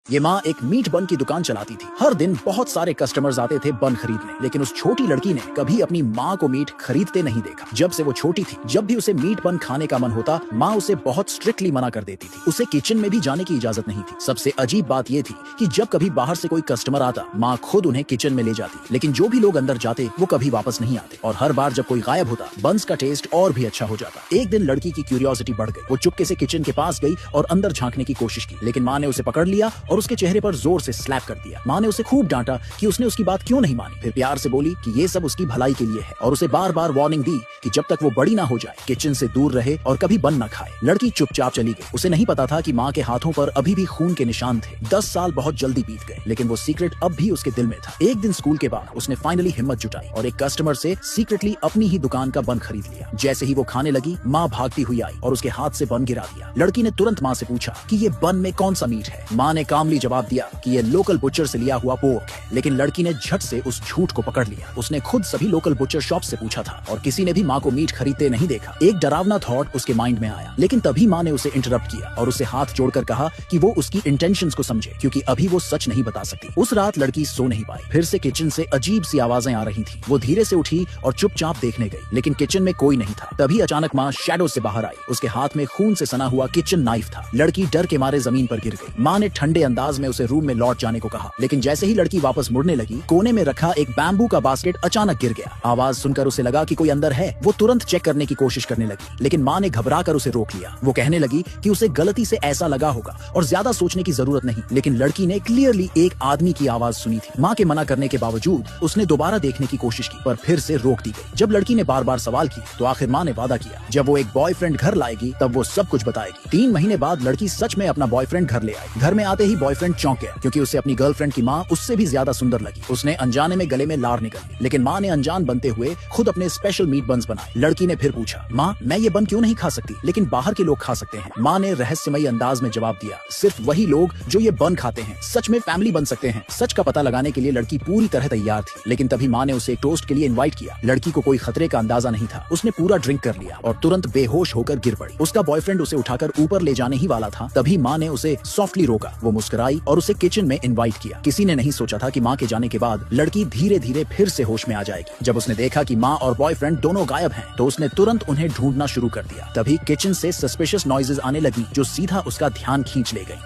ये माँ एक मीट बन की दुकान चलाती थी। हर दिन बहुत सारे कस्टमर्स आते थे बन खरीदने, लेकिन उस छोटी लड़की ने कभी अपनी माँ को मीट खरीदते नहीं देखा। जब से वो छोटी थी, जब भी उसे मीट बन खाने का मन होता, माँ उसे बहुत स्ट्रिक्टली मना कर देती थी। उसे किचन में भी जाने की इजाजत नहीं थी। सबसे अजीब बात ये थी कि जब कभी बाहर से कोई कस्टमर आता, माँ खुद उन्हें किचन में ले जाती, लेकिन जो भी लोग अंदर जाते वो कभी वापस नहीं आते। और हर बार जब कोई गायब होता, बंस का टेस्ट और भी अच्छा हो जाता। एक दिन लड़की की क्यूरियोसिटी बढ़ गई। वो चुपके से किचन के पास गई और अंदर झांकने की कोशिश की, लेकिन माँ ने उसे पकड़ लिया और उसके चेहरे पर जोर से स्लैप कर दिया। माँ ने उसे खूब डांटा कि उसने उसकी बात क्यों नहीं मानी। फिर प्यार से बोली कि ये सब उसकी भलाई के लिए है और उसे बार बार वार्निंग दी कि जब तक वो बड़ी ना हो जाए, किचन से दूर रहे और कभी बन ना खाए। लड़की चुपचाप चली गई। उसे नहीं पता था कि माँ के हाथों पर अभी भी खून के निशान थे। 10 साल बहुत जल्दी बीत गए, लेकिन वो सीक्रेट अब भी उसके दिल में था। एक दिन स्कूल के बाद उसने फाइनली हिम्मत जुटाई और एक कस्टमर से सीक्रेटली अपनी ही दुकान का बन खरीद लिया। जैसे ही वो खाने लगी, माँ भागती हुई आई और उसके हाथ से बन गिरा दिया। लड़की ने तुरंत माँ से पूछा कि ये बन में कौन सा मीट है। माँ ने कामली जवाब दिया कि ये लोकल बुचर से लिया हुआ पोर्क है, लेकिन लड़की ने झट से उस झूठ को पकड़ लिया। उसने खुद सभी लोकल बुचर शॉप से पूछा था और किसी ने भी माँ को मीट खरीदते नहीं देखा। एक डरावना थॉट उसके माइंड में आया, लेकिन तभी माँ ने उसे इंटरप्ट किया और उसे हाथ जोड़कर कहा कि वो उसकी इंटेंशंस को समझे, क्योंकि अभी वो सच नहीं बता सकती। उस रात लड़की सो नहीं पाई। फिर से किचन से अजीब सी आवाजें आ रही थी। वो धीरे से उठी और चुपचाप देखने गई, लेकिन किचन में कोई नहीं था। तभी अचानक माँ शैडो से बाहर आई। उसके हाथ में खून से सना हुआ किचन नाइफ था। लड़की डर के मारे जमीन पर गिर गई। माँ ने ठंडे अंदाज में उसे रूम में लौट जाने को कहा, लेकिन जैसे ही लड़की वापस मुड़ने लगी, कोने में रखा एक बैम्बू का बास्केट अचानक गिर गया। आवाज सुनकर उसे लगा कि कोई अंदर है। वो तुरंत चेक करने की कोशिश करने लगी, लेकिन माँ ने घबराकर उसे रोक लिया। वो कहने लगी कि उसे गलती से ऐसा लगा होगा और ज्यादा सोचने की जरूरत नहीं, लेकिन लड़की ने क्लियरली एक आदमी की आवाज सुनी थी। माँ के मना करने के बावजूद उसने दोबारा देखने की कोशिश की, पर फिर से रोक दी गई। जब लड़की ने बार बार सवाल किए, तो आखिर माँ ने वादा किया, जब वो एक बॉयफ्रेंड घर लाएगी तब वो सब कुछ बताएगी। 3 महीने बाद लड़की सच में अपना बॉयफ्रेंड घर ले आई। घर में आते ही बॉयफ्रेंड चौंक गया, क्योंकि उसे अपनी गर्लफ्रेंड की माँ उससे भी ज्यादा सुंदर लगी। उसने अनजाने में गले में लार निकल ली, लेकिन माँ ने अनजान बनते हुए खुद अपने स्पेशल मीट बन्स बनाए। लड़की ने फिर पूछा, माँ मैं ये बन क्यों नहीं खा सकती, लेकिन बाहर के लोग खा सकते हैं। माँ ने रहस्यमयी अंदाज में जवाब दिया, सिर्फ वही लोग जो ये बन खाते हैं सच में फैमिली बन सकते हैं। सच का पता लगाने के लिए लड़की पूरी तरह तैयार थी, लेकिन तभी माँ ने उसे एक टोस्ट के लिए इनवाइट किया। लड़की को कोई खतरे का अंदाजा नहीं था। उसने पूरा ड्रिंक कर लिया और तुरंत बेहोश होकर गिर पड़ी। उसका बॉयफ्रेंड उसे उठाकर ऊपर ले जाने ही वाला था, तभी माँ ने उसे सॉफ्टली रोका। वो मुस्कुराई और उसे किचन में इनवाइट किया। किसी ने नहीं सोचा था कि माँ के जाने के बाद लड़की धीरे धीरे फिर से होश में आ जाएगी। जब उसने देखा कि माँ और बॉयफ्रेंड दोनों गायब हैं, तो उसने तुरंत उन्हें ढूंढना शुरू कर दिया। तभी किचन से सस्पिशियस नॉइजेस आने लगी, जो सीधा उसका ध्यान खींच ले गई।